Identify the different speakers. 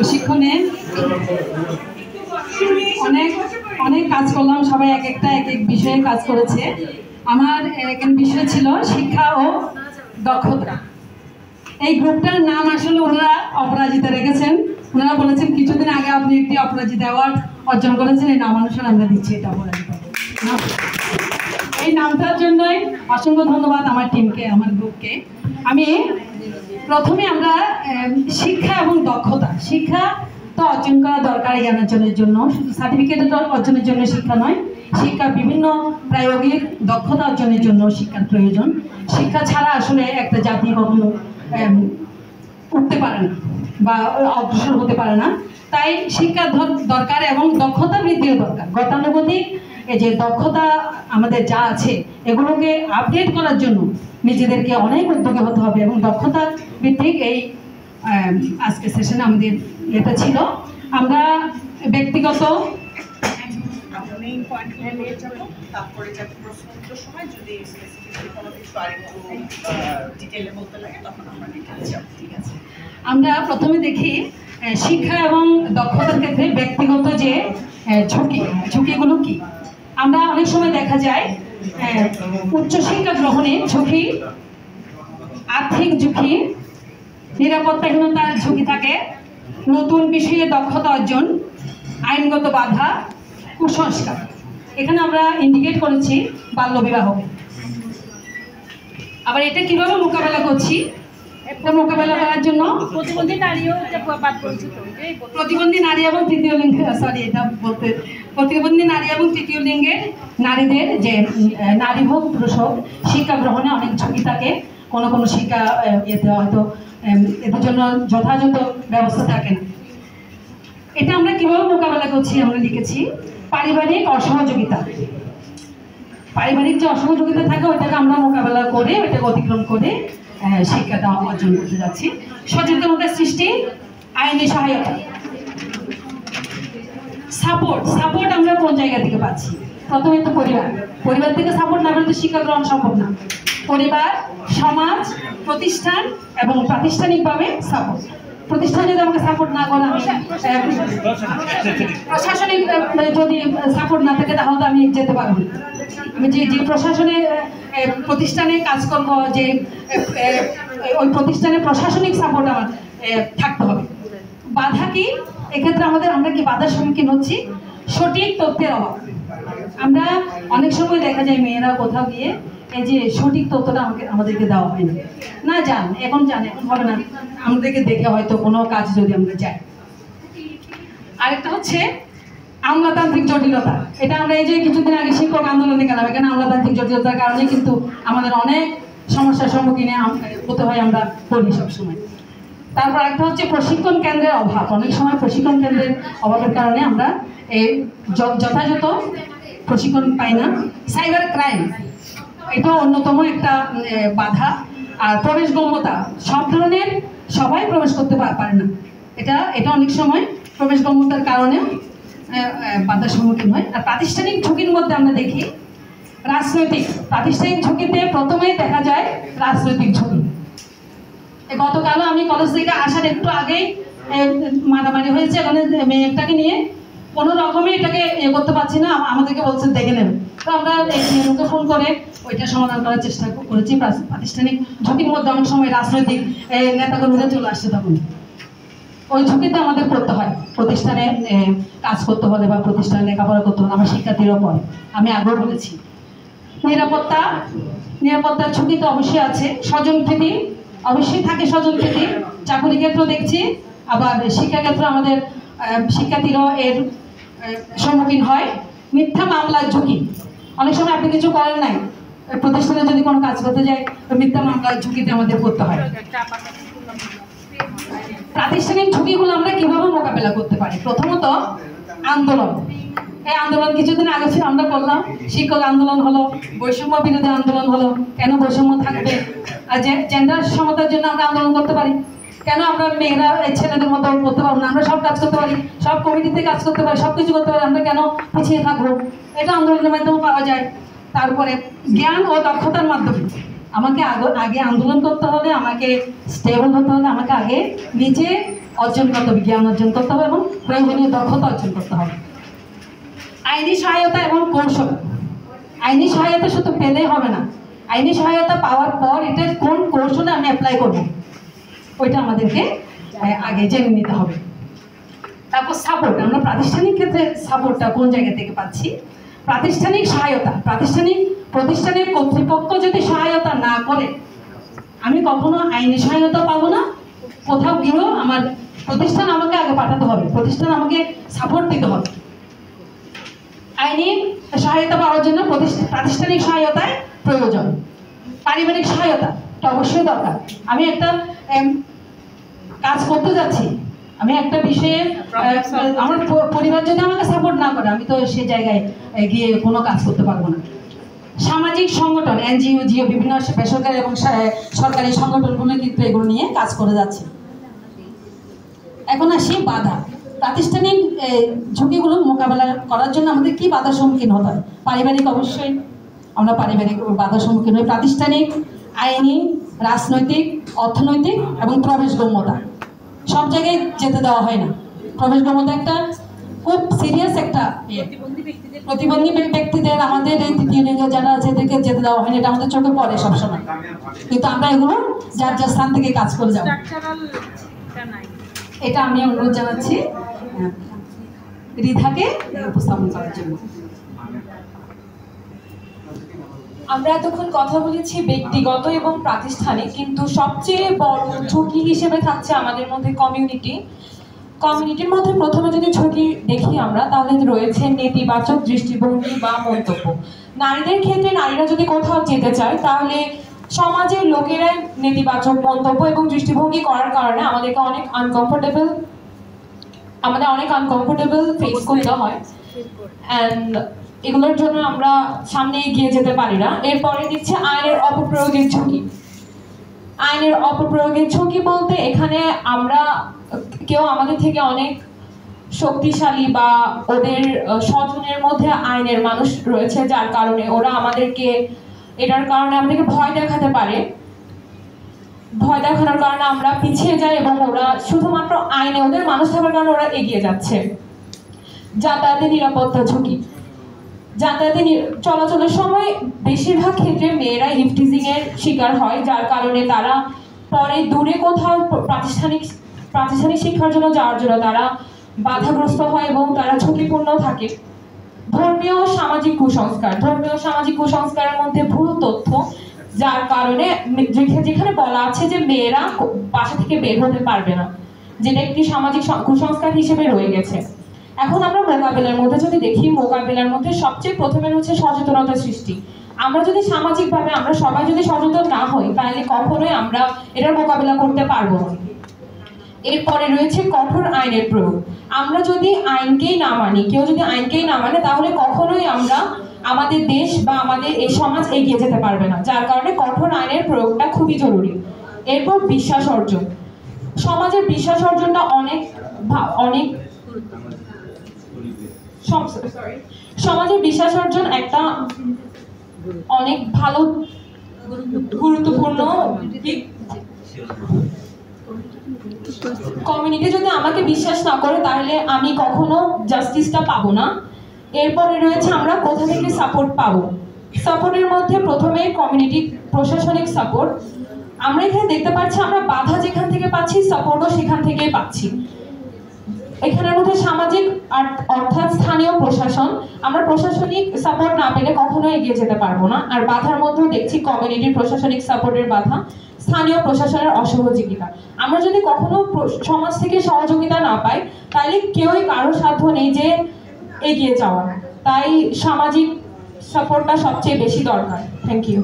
Speaker 1: প্রশিক্ষণে অনেক অনেক কাজ করলাম, সবাই এক একটা এক এক বিষয়ে কাজ করেছে। আমার এক বিষয় ছিল শিক্ষা ও দক্ষতা। এই গ্রুপটার নাম আসলে ওনারা অপরাজিতা রেখেছেন। ওনারা বলেছেন কিছুদিন আগে আপনি একটি অপরাজিতা অ্যাওয়ার্ড অর্জন করেছেন, এই নাম অনুসারে আমরা দিচ্ছি এটা অপরাজিতা। এই নামটার জন্যই অসংখ্য ধন্যবাদ আমার টিমকে, আমার গ্রুপকে। আমি প্রথমে আমরা শিক্ষা এবং দক্ষতা, শিক্ষা তো অর্জন করা দরকার জ্ঞান অর্জনের জন্য, শুধু সার্টিফিকেট অর্জনের জন্য শিক্ষা নয়, শিক্ষা বিভিন্ন প্রায়োগিক দক্ষতা অর্জনের জন্য শিক্ষার প্রয়োজন। শিক্ষা ছাড়া আসলে একটা জাতি কখনো উঠতে পারে না বা অগ্রসর হতে পারে না। তাই শিক্ষার দরকার এবং দক্ষতা বৃদ্ধিও দরকার। গতানুগতিক এই যে দক্ষতা আমাদের যা আছে এগুলোকে আপডেট করার জন্য নিজেদেরকে অনেক উদ্যোগী হতে হবে এবং দক্ষতা ভিত্তিক এই আজকে সেশনে আমাদের এটা ছিল। আমরা ব্যক্তিগত আমরা প্রথমে দেখি শিক্ষা এবং দক্ষতার ক্ষেত্রে ব্যক্তিগত যে ঝুঁকিগুলো কি। আমরা অনেক সময় দেখা যায় উচ্চশিক্ষা গ্রহণে ঝুঁকি, আর্থিক ঝুঁকি, নিরাপত্তাহীনতার ঝুঁকি থাকে, নতুন বিষয়ে দক্ষতা অর্জন, আইনগত বাধা, কুসংস্কার। এখানে আমরা ইন্ডিকেট করেছি বাল্যবিবাহকে। আবার এটা কিভাবে মোকাবেলা করছি, এটা মোকাবেলা করার জন্য প্রতিবন্ধী নারী এবং তৃতীয় লিঙ্গের প্রতিবন্ধী নারী এবং তৃতীয় লিঙ্গের নারীদের যে নারী হোক পুরুষ হোক শিক্ষা গ্রহণে অনেক ঝুঁকি থাকে। কোনো কোনো শিক্ষা এতে হয়তো এদের জন্য যথাযথ ব্যবস্থা থাকে না। এটা আমরা কিভাবে মোকাবেলা করছি আমরা লিখেছি পারিবারিক অসহযোগিতা। পারিবারিক যে অসহযোগিতা থাকে ওইটাকে আমরা মোকাবেলা করে ওইটাকে অতিক্রম করে শিক্ষাটা অর্জন করতে যাচ্ছি। সচেতনতা সৃষ্টি, আইনি সহায়তা, সাপোর্ট আমরা কোন জায়গা থেকে পাচ্ছি? প্রথমে তো পরিবার থেকে সাপোর্ট না পেলে তো শিক্ষা গ্রহণ সম্ভব না। পরিবার, সমাজ, প্রতিষ্ঠান এবং প্রাতিষ্ঠানিকভাবে সাপোর্ট। প্রতিষ্ঠান যদি আমাকে সাপোর্ট না করে, প্রশাসনিক যদি সাপোর্ট না থাকে তাহলে তো আমি যেতে পারবো না। আমি যে প্রশাসনে প্রতিষ্ঠানে কাজ করবো, যে ওই প্রতিষ্ঠানের প্রশাসনিক সাপোর্ট আমার থাকতে হবে। বাধা কি এক্ষেত্রে আমরা কি বাধার সম্মুখীন হচ্ছি? সঠিক তথ্যের অভাব। আমরা অনেক সময় দেখা যায় মেয়েরা কোথাও গিয়ে এই যে সঠিক তথ্যটা আমাদেরকে দেওয়া হয় না, এখন হবে না, আমাদেরকে দেখে হয়তো কোনো কাজ যদি আমরা যাই। আরেকটা হচ্ছে আমলাতান্ত্রিক জটিলতা। এটা আমরা এই যে কিছুদিন আগে শিক্ষক আন্দোলনে গেলাম, এখানে আমলাতান্ত্রিক জটিলতার কারণে কিন্তু আমাদের অনেক সমস্যার সম্মুখীনে হতে হয়, আমরা বলি সবসময়। তারপর একটা হচ্ছে প্রশিক্ষণ কেন্দ্রের অভাব। অনেক সময় প্রশিক্ষণ কেন্দ্রের অভাবের কারণে আমরা এই যথাযথ প্রশিক্ষণ পাই না। সাইবার ক্রাইম এটা অন্যতম একটা বাধা। আর প্রবেশগম্যতা, সব ধরনের সবাই প্রবেশ করতে পারে না, এটা অনেক সময় প্রবেশগম্যতার কারণে বাধার সম্মুখীন হয়। আর প্রাতিষ্ঠানিক ঝুঁকির মধ্যে আমরা দেখি প্রাতিষ্ঠানিক ঝুঁকিতে প্রথমেই দেখা যায় রাজনৈতিক ঝুঁকি। গতকালও আমি কলেজ থেকে আসার একটু আগেই মারামারি হয়েছে এখানে মেয়েটাকে নিয়ে, কোনো রকমে এটাকে করতে পারছি না, আমাদেরকে বলছে দেখে নেবে। তো আমরা মেয়েকে ফোন করে ওইটা সমাধান করার চেষ্টা করেছি। প্রাতিষ্ঠানিক ঝুঁকির মধ্যে অনেক সময় রাজনৈতিক নেতাকর্মীরা চলে আসছে, তখন ওই ঝুঁকিতে আমাদের পড়তে হয়। প্রতিষ্ঠানে কাজ করতে হলে বা প্রতিষ্ঠানে লেখাপড়া করতে হলে আমার শিক্ষার্থীরাও পড়ে, আমি আগেও বলেছি। নিরাপত্তার ঝুঁকি তো অবশ্যই আছে। স্বজনপ্রীতি অবশ্যই থাকে, স্বজনপ্রীতি চাকরি ক্ষেত্র দেখছি, আবার শিক্ষাক্ষেত্রে আমাদের শিক্ষার্থীরাও এর সম্মুখীন হয়। মিথ্যা মামলার ঝুঁকি, অনেক সময় আপনি কিছু করেন নাই, প্রতিষ্ঠানে যদি কোনো কাজ করতে যায় মিথ্যা মামলার ঝুঁকিতে আমাদের পড়তে হয়। প্রাতিষ্ঠানিক ঝুঁকিগুলো আমরা কিভাবে মোকাবেলা করতে পারি? প্রথমত আন্দোলন। এই আন্দোলন কিছুদিন আগে ছিল, আমরা করলাম, শিক্ষক আন্দোলন হলো, বৈষম্য বিরোধী আন্দোলন হলো। কেন বৈষম্য থাকবে? আর যে জেন্ডার সমতার জন্য আমরা আন্দোলন করতে পারি। কেন আমরা মেয়েরা ছেলেদের মতো করতে পারবো না? আমরা সব কাজ করতে পারি, সব কমিটিতে কাজ করতে পারি, সব কিছু করতে পারি, আমরা কেন পিছিয়ে থাকবো? এটা আন্দোলনের মাধ্যমে পাওয়া যায়। তারপরে জ্ঞান ও দক্ষতার মাধ্যমে আমাকে আগে আন্দোলন করতে হলে, আমাকে স্টেবল হতে হলে আমাকে আগে নিজে অর্জন করতে হবে, জ্ঞান অর্জন করতে হবে এবং প্রয়োজনীয় দক্ষতা অর্জন করতে হবে। আইনি সহায়তা এবং কৌশল। আইনি সহায়তা শুধু পেলেই হবে না, আইনি সহায়তা পাওয়ার পর এটা কোন কৌশলে আমি অ্যাপ্লাই করব ওইটা আমাদেরকে আগে জেনে নিতে হবে। তারপর সাপোর্ট, আমরা প্রাতিষ্ঠানিক ক্ষেত্রে সাপোর্টটা কোন জায়গা থেকে পাচ্ছি। প্রাতিষ্ঠানিক সহায়তা, প্রতিষ্ঠানের কর্তৃপক্ষ যদি সহায়তা না করে আমি কখনো আইনি সহায়তা পাবো না। কোথাও গিয়েও আমার প্রতিষ্ঠান আমাকে আগে পাঠাতে হবে, প্রতিষ্ঠান আমাকে সাপোর্ট দিতে হবে। আইনি সহায়তা পাওয়ার জন্য প্রাতিষ্ঠানিক সহায়তায় প্রয়োজন। পারিবারিক সহায়তা তো অবশ্যই দরকার। আমি একটা কাজ করতে যাচ্ছি, আমি একটা বিষয়ে আমার পরিবার যদি আমাকে সাপোর্ট না করে আমি তো সেই জায়গায় গিয়ে কোনো কাজ করতে পারবো না। সামাজিক সংগঠন, এনজিও, জিও, বিভিন্ন বেসরকারি এবং সরকারি সংগঠনগুলো কিন্তু এগুলো নিয়ে কাজ করে যাচ্ছে। এখন আসি বাধা। প্রাতিষ্ঠানিক ঝুঁকিগুলো মোকাবেলা করার জন্য আমাদের কি বাধার সম্মুখীন হতে হয়? পারিবারিক, অবশ্যই আমরা পারিবারিক বাধার সম্মুখীন হই। প্রাতিষ্ঠানিক, আইনি, রাজনৈতিক, অর্থনৈতিক এবং প্রবেশগম্যতা। সব জায়গায় যেতে দেওয়া হয় না। প্রবেশগম্যতা একটা খুব সিরিয়াস একটা প্রতিবন্ধী ব্যক্তিদের, আমাদের এই তৃতীয় লিঙ্গ যারা আছে এদেরকে যেতে দেওয়া হয় না, এটা আমাদের চোখে পড়ে সবসময়, কিন্তু আমরা এগুলো যার যার স্থান থেকে কাজ করে যাবো। এটা আমি অনুরোধ জানাচ্ছি রিধাকে উপস্থাপন করার জন্য।
Speaker 2: আমরা এতক্ষণ কথা বলেছি ব্যক্তিগত এবং প্রাতিষ্ঠানিক, কিন্তু সবচেয়ে বড় ঝুঁকি হিসেবে থাকছে আমাদের মধ্যে কমিউনিটির মধ্যে প্রথমে যদি ঝুঁকি দেখি আমরা, তাহলে রয়েছে নেতিবাচক দৃষ্টিভঙ্গি বা মন্তব্য। নারীদের ক্ষেত্রে নারীরা যদি কোথাও যেতে চায় তাহলে সমাজের লোকেরা নেতিবাচক মন্তব্য এবং দৃষ্টিভঙ্গি করার কারণে আমাদেরকে অনেক আনকমফোর্টেবল ফেস করতে হয়, অ্যান্ড এগুলোর জন্য আমরা সামনে এগিয়ে যেতে পারি না। এরপরে দিচ্ছে আইনের অপপ্রয়োগের ঝুঁকি। আইনের অপপ্রয়োগের ঝুঁকি বলতে এখানে আমরা কেউ আমাদের থেকে অনেক শক্তিশালী বা ওদের স্বজনের মধ্যে আইনের মানুষ রয়েছে, যার কারণে ওরা এটার কারণে আমাদেরকে ভয় দেখাতে পারে। ভয় দেখানোর কারণে আমরা পিছিয়ে যাই এবং ওরা শুধুমাত্র আইনে ওদের মানুষ থাকার কারণে ওরা এগিয়ে যাচ্ছে। যাতায়াতের নিরাপত্তা ঝুঁকি। যাতায়াতে চলাচলের সময় বেশিরভাগ ক্ষেত্রে মেয়েরা ইভটিজিং এর শিকার হয়, যার কারণে তারা পরে দূরে কোথাও প্রাতিষ্ঠানিক শিক্ষার জন্য যাওয়ার জন্য তারা বাধাগ্রস্ত হয় এবং তারা ঝুঁকিপূর্ণ থাকে। ধর্মীয় ও সামাজিক কুসংস্কারের মধ্যে ভুল তথ্য, যার কারণে যেখানে বলা আছে যে মেয়েরা বাসা থেকে বের হতে পারবে না, যেটা একটি সামাজিক কুসংস্কার হিসেবে রয়ে গেছে। এখন আমরা মোকাবেলার মধ্যে যদি দেখি, মোকাবেলার মধ্যে সবচেয়ে প্রথমে হচ্ছে সচেতনতা সৃষ্টি। আমরা যদি সামাজিকভাবে আমরা সবাই যদি সচেতন না হই তাহলে কখনোই আমরা এটার মোকাবেলা করতে পারবো না। এরপরে রয়েছে কঠোর আইনের প্রয়োগ। আমরা যদি আইনকেই না মানি, কেউ যদি আইনকেই না মানে, তাহলে কখনোই আমরা আমাদের দেশ বা আমাদের এই সমাজ এগিয়ে যেতে পারবে না, যার কারণে কঠোর আইনের প্রয়োগটা খুবই জরুরি। এরপর বিশ্বাস অর্জন। সমাজের বিশ্বাস অর্জনটা সমাজের বিশ্বাস অর্জন একটা অনেক ভালো গুরুত্বপূর্ণ দিক। কমিউনিটি যদি আমাকে বিশ্বাস না করে তাহলে আমি কখনো জাস্টিসটা পাবো না। এরপরে রয়েছে আমরা কোথা থেকে সাপোর্ট পাবো। সাপোর্টের মধ্যে প্রথমে কমিউনিটি প্রশাসনিক সাপোর্ট। আমরা এখানে দেখতে পাচ্ছি আমরা বাধা যেখান থেকে পাচ্ছি সাপোর্টও সেখান থেকেই পাচ্ছি। এখানের মধ্যে সামাজিক অর্থাৎ স্থানীয় প্রশাসন, আমরা প্রশাসনিক সাপোর্ট না পেলে কখনো এগিয়ে যেতে পারবো না। আর বাধার মধ্যেও দেখছি কমিউনিটির প্রশাসনিক সাপোর্টের বাধা, স্থানীয় প্রশাসনের অসহযোগিতা। আমরা যদি কখনো সমাজ থেকে সহযোগিতা না পাই তাহলে কেউই কারো সাধ্য নেই যে এগিয়ে যাওয়ার। তাই সামাজিক সাপোর্টটা সবচেয়ে বেশি দরকার। Thank you.